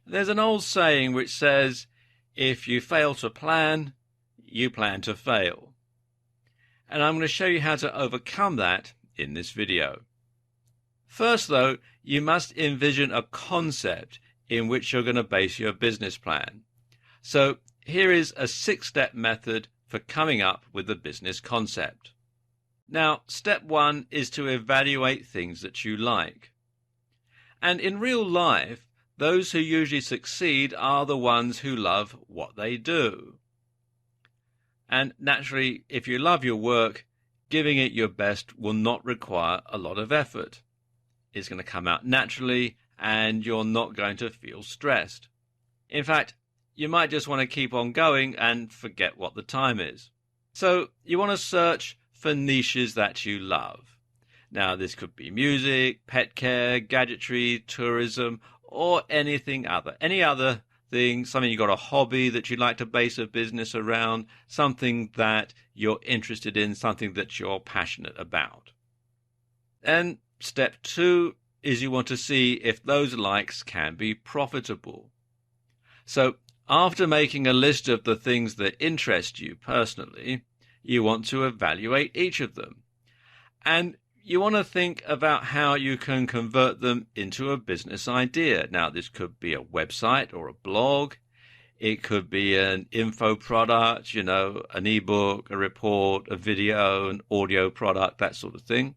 There's an old saying which says, if you fail to plan, you plan to fail. And I'm going to show you how to overcome that in this video. First, though, you must envision a concept in which you're going to base your business plan. So here is a 6-step method for coming up with a business concept. Now, step 1 is to evaluate things that you like. And in real life, those who usually succeed are the ones who love what they do. And naturally, if you love your work, giving it your best will not require a lot of effort. It's going to come out naturally, and you're not going to feel stressed. In fact, you might just want to keep on going and forget what the time is. So you want to search for niches that you love. Now, this could be music, pet care, gadgetry, tourism, or any other thing, something you've got a hobby that you'd like to base a business around, something that you're interested in, something that you're passionate about. And step 2 is you want to see if those likes can be profitable. So after making a list of the things that interest you personally, you want to evaluate each of them. And you want to think about how you can convert them into a business idea. Now, this could be a website or a blog. It could be an info product, an ebook, a report, a video, an audio product, that sort of thing.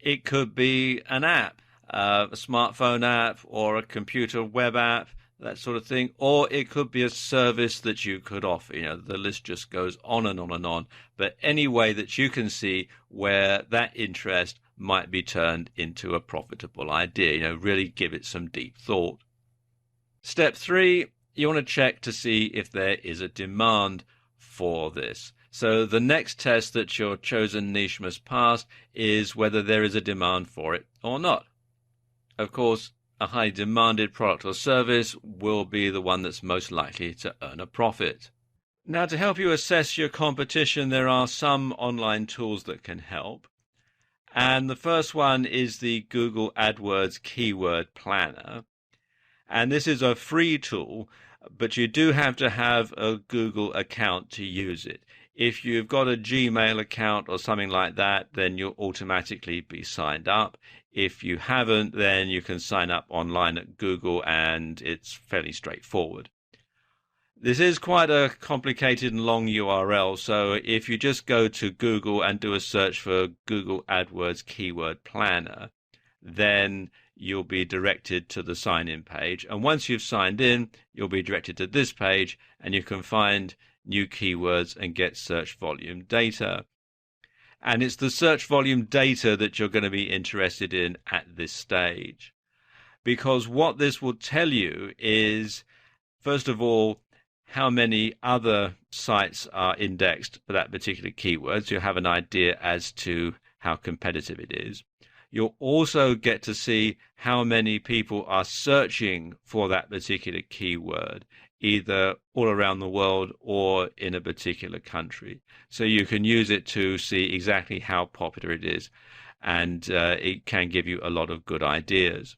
It could be an app, a smartphone app or a computer web app, that sort of thing. Or it could be a service that you could offer. The list just goes on and on and on. But any way that you can see where that interest might be turned into a profitable idea, really give it some deep thought. Step 3, you want to check to see if there is a demand for this. So the next test that your chosen niche must pass is whether there is a demand for it or not. Of course, a highly demanded product or service will be the one that's most likely to earn a profit. Now, to help you assess your competition, there are some online tools that can help. And the first one is the Google AdWords Keyword Planner. And this is a free tool, but you do have to have a Google account to use it. If you've got a Gmail account or something like that, then you'll automatically be signed up. If you haven't, then you can sign up online at Google, and it's fairly straightforward. This is quite a complicated and long URL, so if you just go to Google and do a search for Google AdWords Keyword Planner, then you'll be directed to the sign-in page. And once you've signed in, you'll be directed to this page, and you can find new keywords and get search volume data. And it's the search volume data that you're going to be interested in at this stage. Because what this will tell you is, first of all, how many other sites are indexed for that particular keyword, so you have an idea as to how competitive it is. You'll also get to see how many people are searching for that particular keyword, either all around the world or in a particular country. So you can use it to see exactly how popular it is, and it can give you a lot of good ideas.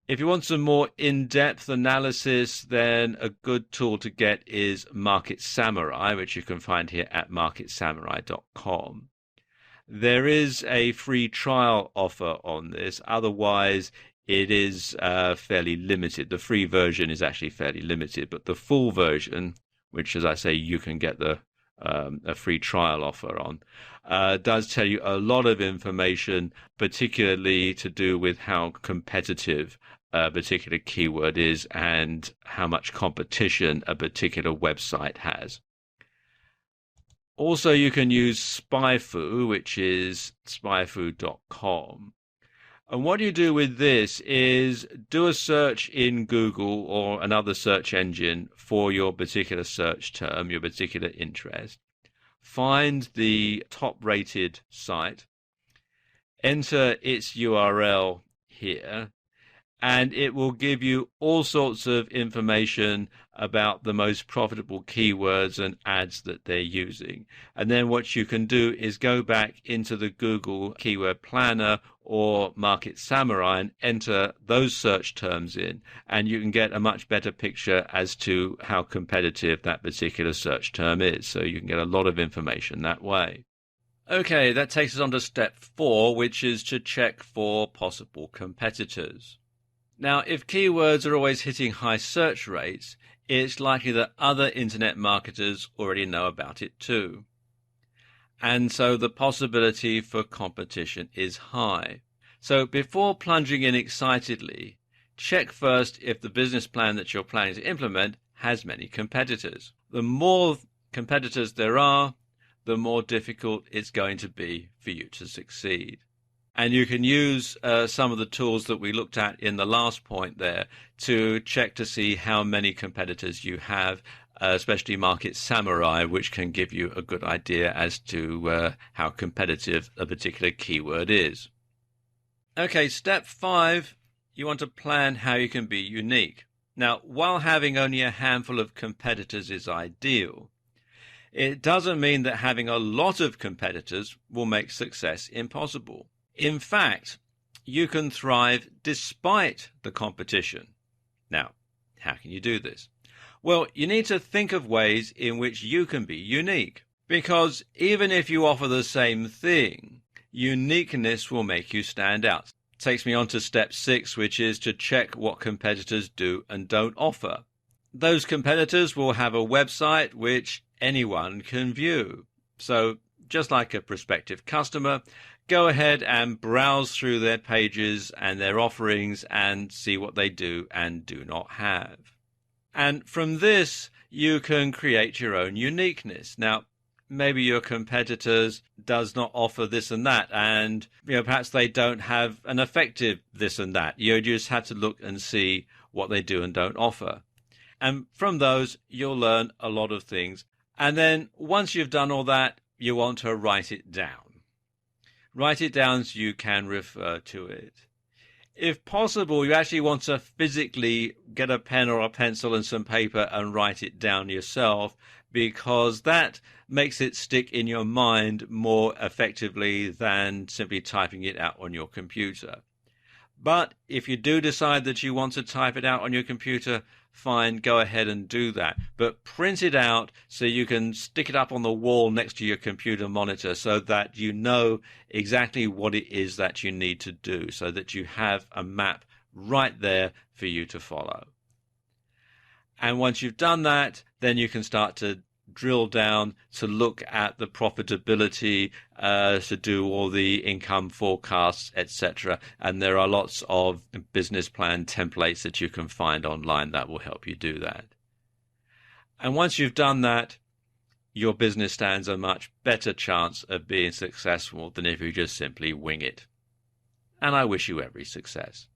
If you want some more in-depth analysis, then a good tool to get is Market Samurai, which you can find here at marketsamurai.com. There is a free trial offer on this. Otherwise, it is fairly limited. The free version is actually fairly limited, but the full version, which, as I say, you can get a free trial offer on, does tell you a lot of information, particularly to do with how competitive a particular keyword is and how much competition a particular website has. Also, you can use SpyFu, which is spyfu.com. And what you do with this is do a search in Google or another search engine for your particular search term, your particular interest. Find the top-rated site, enter its URL here, and it will give you all sorts of information about the most profitable keywords and ads that they're using. And then what you can do is go back into the Google Keyword Planner or Market Samurai and enter those search terms in, and you can get a much better picture as to how competitive that particular search term is. So you can get a lot of information that way. Okay, that takes us on to step 4, which is to check for possible competitors. Now, if keywords are always hitting high search rates, it's likely that other internet marketers already know about it too. And so the possibility for competition is high. So before plunging in excitedly, check first if the business plan that you're planning to implement has many competitors. The more competitors there are, the more difficult it's going to be for you to succeed. And you can use some of the tools that we looked at in the last point there to check to see how many competitors you have, especially Market Samurai, which can give you a good idea as to how competitive a particular keyword is. Okay, step 5, you want to plan how you can be unique. Now, while having only a handful of competitors is ideal, it doesn't mean that having a lot of competitors will make success impossible. In fact, you can thrive despite the competition. Now, how can you do this? Well, you need to think of ways in which you can be unique, because even if you offer the same thing, uniqueness will make you stand out. Takes me on to step 6, which is to check what competitors do and don't offer. Those competitors will have a website which anyone can view. So, just like a prospective customer, go ahead and browse through their pages and their offerings and see what they do and do not have. And from this, you can create your own uniqueness. Now, maybe your competitors does not offer this and that, and perhaps they don't have an effective this and that. You just have to look and see what they do and don't offer. And from those, you'll learn a lot of things. And then once you've done all that, you want to write it down. Write it down so you can refer to it. If possible, you actually want to physically get a pen or a pencil and some paper and write it down yourself, because that makes it stick in your mind more effectively than simply typing it out on your computer. But if you do decide that you want to type it out on your computer, fine, go ahead and do that. But print it out so you can stick it up on the wall next to your computer monitor so that you know exactly what it is that you need to do, so that you have a map right there for you to follow. And once you've done that, then you can start to drill down to look at the profitability, to do all the income forecasts, etc. And there are lots of business plan templates that you can find online that will help you do that. And once you've done that, your business stands a much better chance of being successful than if you just simply wing it. And I wish you every success.